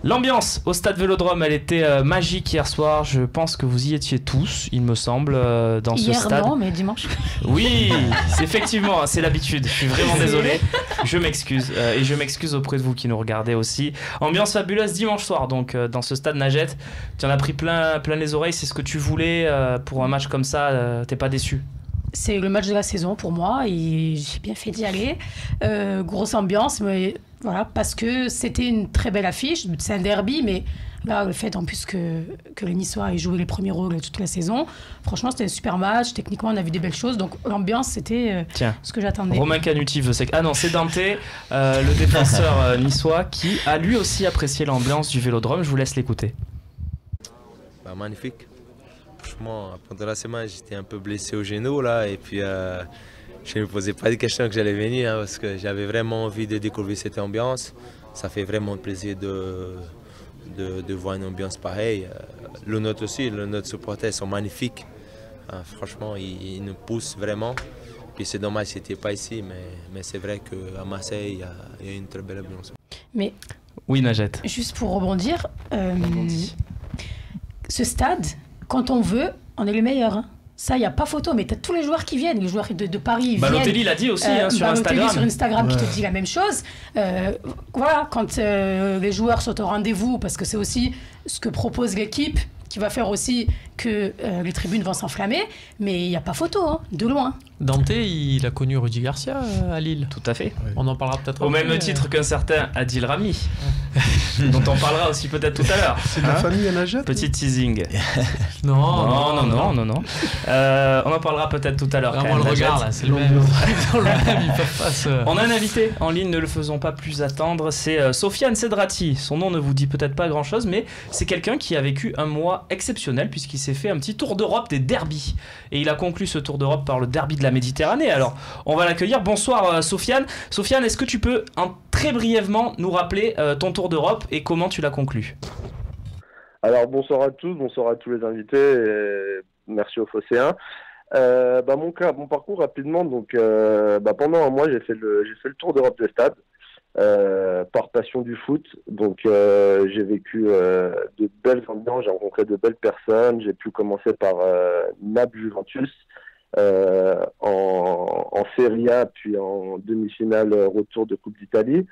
L'ambiance au stade Vélodrome, elle était magique hier soir. Je pense que vous y étiez tous, il me semble, dans ce stade. Hier non, mais dimanche. Oui, effectivement, c'est l'habitude. Je suis vraiment désolé. Je m'excuse. Et je m'excuse auprès de vous qui nous regardez aussi. Ambiance fabuleuse dimanche soir, donc dans ce stade Najette. Tu en as pris plein les oreilles. C'est ce que tu voulais pour un match comme ça. T'es pas déçu? C'est le match de la saison pour moi et j'ai bien fait d'y aller. Grosse ambiance, mais voilà, parce que c'était une très belle affiche. C'est un derby, mais là, le fait en plus que les Niçois aient joué les premiers rôles toute la saison, franchement, c'était un super match. Techniquement, on a vu des belles choses. Donc, l'ambiance, c'était ce que j'attendais. Romain Canuti veut Ah non, c'est Dante, le défenseur niçois, qui a lui aussi apprécié l'ambiance du Vélodrome. Je vous laisse l'écouter. Magnifique. Franchement, pendant la semaine, j'étais un peu blessé au genou là, et puis je ne me posais pas de questions que j'allais venir parce que j'avais vraiment envie de découvrir cette ambiance. Ça fait vraiment plaisir de voir une ambiance pareille. Le nôtre aussi, notre supporters sont magnifiques. Franchement, ils nous poussent vraiment. Puis c'est dommage que c'était pas ici, mais c'est vrai qu'à Marseille, il y a une très belle ambiance. Mais oui, Najette. Juste pour rebondir, ce stade, quand on veut, on est les meilleurs. Hein. Ça, il n'y a pas photo, mais tu as tous les joueurs qui viennent, les joueurs de Paris. Balotelli l'a dit aussi sur Instagram. Sur Instagram qui te dit la même chose. Voilà, quand les joueurs sont au rendez-vous, parce que c'est aussi ce que propose l'équipe, qui va faire aussi que les tribunes vont s'enflammer, mais il n'y a pas photo, hein, de loin. Dante, il a connu Rudy Garcia à Lille. Tout à fait. Ouais. On en parlera peut-être au même titre qu'un certain Adil Rami, dont on parlera aussi peut-être tout à l'heure. C'est de la famille à Najette. Petit teasing. Non. On en parlera peut-être tout à l'heure. Vraiment, le regard là, c'est le même. On a un invité en ligne, ne le faisons pas plus attendre. C'est Sofiane Sedrati. Son nom ne vous dit peut-être pas grand-chose, mais c'est quelqu'un qui a vécu un mois exceptionnel puisqu'il s'est fait un petit tour d'Europe des derbies. Et il a conclu ce tour d'Europe par le derby de la Méditerranée. Alors, on va l'accueillir. Bonsoir Sofiane. Sofiane, est-ce que tu peux très brièvement nous rappeler ton tour d'Europe et comment tu l'as conclu? Alors, bonsoir à tous les invités. Et merci au Phocéen. Mon parcours rapidement. Donc, pendant un mois, j'ai fait le tour d'Europe des stades. Par passion du foot, donc j'ai vécu de belles ambiances, j'ai rencontré de belles personnes, j'ai pu commencer par Naples Juventus en Serie A, puis en demi-finale retour de Coupe d'Italie,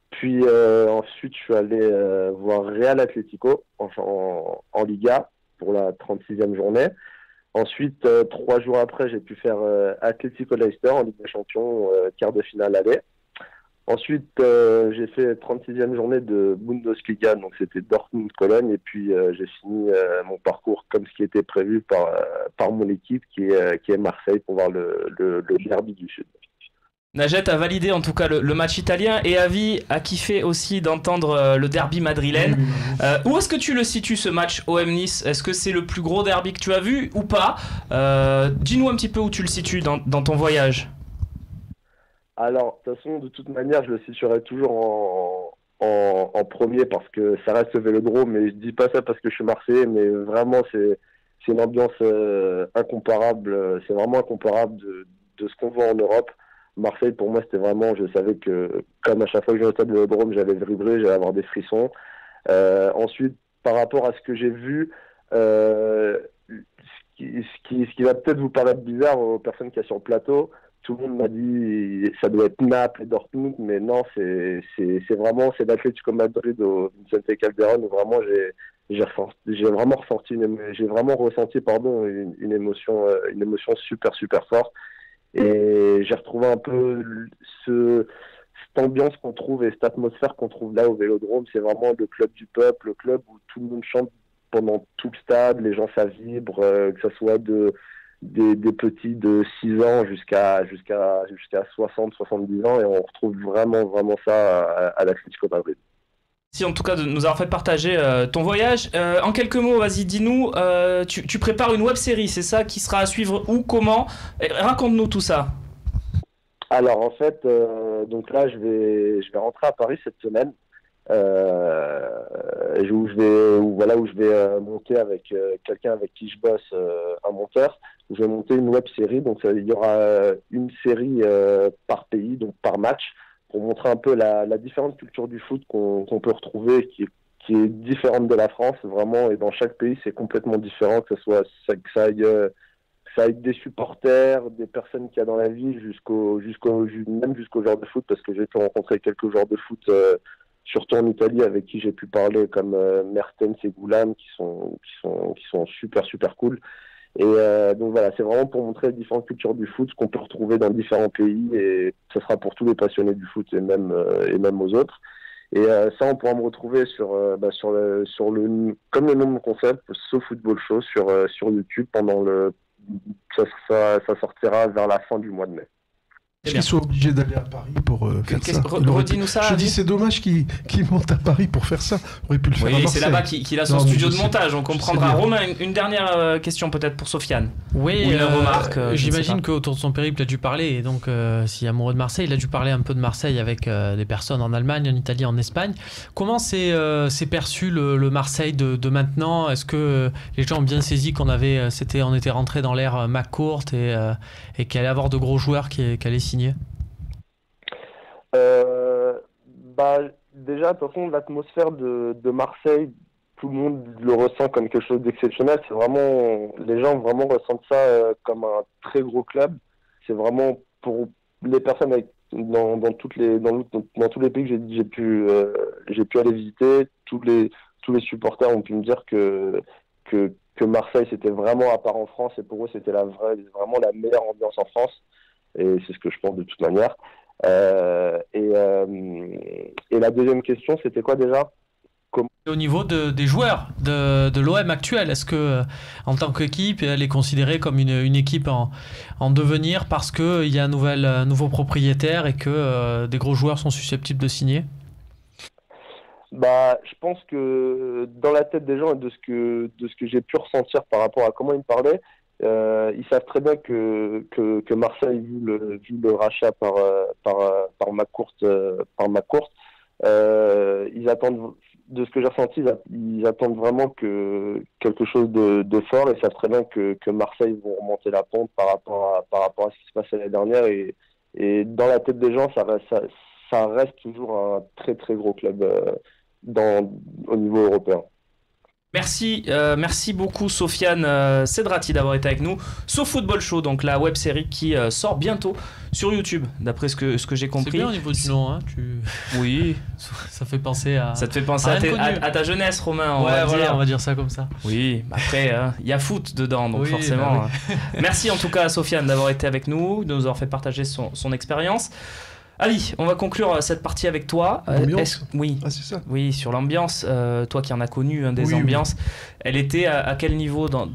puis ensuite je suis allé voir Real Atlético en Liga pour la 36e journée. Ensuite, 3 jours après, j'ai pu faire Atlético Leicester en Ligue des Champions, quart de finale aller. Ensuite, j'ai fait 36e journée de Bundesliga, donc c'était Dortmund-Cologne, et puis j'ai fini mon parcours comme ce qui était prévu par mon équipe, qui est Marseille, pour voir le derby du Sud. Najette a validé en tout cas le match italien, et Avi a kiffé aussi d'entendre le derby madrilène. Où est-ce que tu le situes, ce match OM-Nice? Est-ce que c'est le plus gros derby que tu as vu ou pas? Dis-nous un petit peu où tu le situes dans ton voyage. Alors, de toute façon, de toute manière, je le situerai toujours en premier parce que ça reste le Vélodrome, mais je dis pas ça parce que je suis Marseillais, mais vraiment, c'est une ambiance incomparable. C'est vraiment incomparable de ce qu'on voit en Europe. Marseille, pour moi, c'était vraiment, je savais que, comme à chaque fois que je vais au stade Vélodrome, j'allais vibrer, j'allais avoir des frissons. Ensuite, par rapport à ce que j'ai vu, ce qui va peut-être vous paraître bizarre aux personnes qui sont sur le plateau, tout le monde m'a dit ça doit être Naples et Dortmund, mais non, c'est vraiment l'Atlético Madrid au Vicente Calderón où vraiment j'ai vraiment ressenti une émotion super forte, et j'ai retrouvé un peu cette ambiance qu'on trouve et cette atmosphère qu'on trouve là au Vélodrome. C'est vraiment le club du peuple, le club où tout le monde chante pendant tout le stade, les gens ça vibre, que ce soit des petits de 6 ans jusqu'à 60, 70 ans, et on retrouve vraiment ça à l'Atlético Madrid. Merci en tout cas de nous avoir fait partager ton voyage. En quelques mots, vas-y, dis-nous, tu prépares une web-série, c'est ça, qui sera à suivre où, comment? Raconte-nous tout ça. Alors en fait, donc là je vais rentrer à Paris cette semaine. Où je vais monter avec quelqu'un avec qui je bosse, un monteur, où je vais monter une web série. Donc il y aura une série par pays, donc par match, pour montrer un peu la différente culture du foot qu'on peut retrouver, qui qui est différente de la France, vraiment, et dans chaque pays, c'est complètement différent, que ça aille des supporters, des personnes qu'il y a dans la ville, même jusqu'aux joueurs de foot, parce que j'ai pu rencontrer quelques joueurs de foot, surtout en Italie, avec qui j'ai pu parler, comme Mertens et Goulam, qui sont super, super cool. Et donc voilà, c'est vraiment pour montrer les différentes cultures du foot, ce qu'on peut retrouver dans différents pays, et ce sera pour tous les passionnés du foot et même aux autres. Et ça, on pourra me retrouver comme le nom de mon concept, SoFootball Show sur YouTube ça sortira vers la fin du mois de mai. Est-ce qu'ils sont obligés d'aller à Paris pour faire ça? Redis-nous ça. Je dis, c'est dommage qu'ils montent à Paris pour faire ça. On aurait pu le faire à Marseille. C'est là-bas qu'il a son studio de montage, on comprendra. Romain, une dernière question peut-être pour Sofiane. Oui, une remarque. J'imagine qu'autour de son périple, il a dû parler, et donc s'il est amoureux de Marseille, il a dû parler un peu de Marseille avec des personnes en Allemagne, en Italie, en Espagne. Comment c'est perçu le Marseille de maintenant? Est-ce que les gens ont bien saisi qu'on était rentré dans l'ère McCourt et qu'il allait avoir de gros joueurs qui allaient signer? Déjà, de toute façon, l'atmosphère de Marseille, tout le monde le ressent comme quelque chose d'exceptionnel. C'est vraiment, les gens vraiment ressentent ça comme un très gros club. C'est vraiment pour les personnes dans tous les pays que j'ai pu aller visiter, tous les supporters ont pu me dire que Marseille c'était vraiment à part en France, et pour eux c'était vraiment la meilleure ambiance en France, et c'est ce que je pense de toute manière. Et la deuxième question, c'était quoi déjà? Au niveau des joueurs de l'OM actuel, est-ce que en tant qu'équipe, elle est considérée comme une équipe en devenir parce qu'il y a un nouveau propriétaire et que des gros joueurs sont susceptibles de signer? Je pense que dans la tête des gens et de ce que j'ai pu ressentir par rapport à comment ils me parlaient, ils savent très bien que Marseille, vu le rachat par McCourt, ils attendent, de ce que j'ai ressenti, ils attendent vraiment quelque chose de fort, et ils savent très bien que Marseille vont remonter la pente par rapport à ce qui se passait l'année dernière, et dans la tête des gens, ça reste toujours un très très gros club au niveau européen. Merci beaucoup Sofiane Cedrati d'avoir été avec nous. SoFootball Show, donc la web série qui sort bientôt sur YouTube, d'après ce que j'ai compris. C'est bien au niveau du nom, hein. Oui. Ça fait penser à. Ça te fait penser à ta jeunesse, Romain. On va dire ça comme ça. Oui, après il y a foot dedans, donc forcément. Merci en tout cas à Sofiane d'avoir été avec nous, de nous avoir fait partager son expérience. Ali, on va conclure cette partie avec toi. Oui. Ah, c'est ça. Oui, sur l'ambiance. Toi qui en as connu des ambiances, elle était à quel niveau dans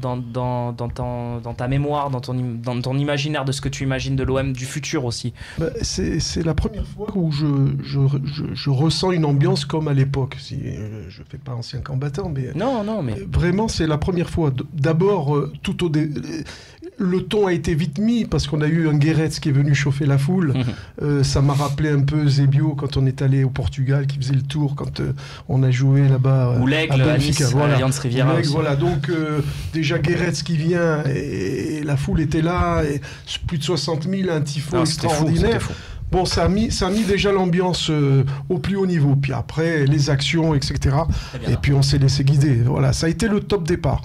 ta mémoire, dans ton imaginaire de ce que tu imagines de l'OM du futur aussi? C'est la première fois où je ressens une ambiance comme à l'époque. Si je ne fais pas ancien combattant, mais mais vraiment c'est la première fois. D'abord, le ton a été vite mis parce qu'on a eu un Guéretz qui est venu chauffer la foule. Ça m'a rappelé un peu Zebio quand on est allé au Portugal, qui faisait le tour quand on a joué là-bas. Ou l'Aigle à Nice, l'Alliance Riviera. Voilà, donc déjà Guéretz qui vient et la foule était là, et plus de 60 000, un tifo extraordinaire. Fou. Bon, ça a mis déjà l'ambiance au plus haut niveau. Puis après, les actions, etc. Et puis on s'est laissé guider. Voilà, ça a été le top départ.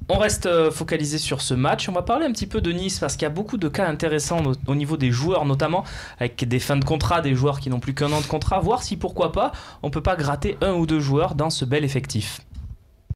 On reste focalisé sur ce match. On va parler un petit peu de Nice parce qu'il y a beaucoup de cas intéressants au niveau des joueurs, notamment avec des fins de contrat, des joueurs qui n'ont plus qu'un an de contrat. Voir si, pourquoi pas, on peut pas gratter un ou deux joueurs dans ce bel effectif.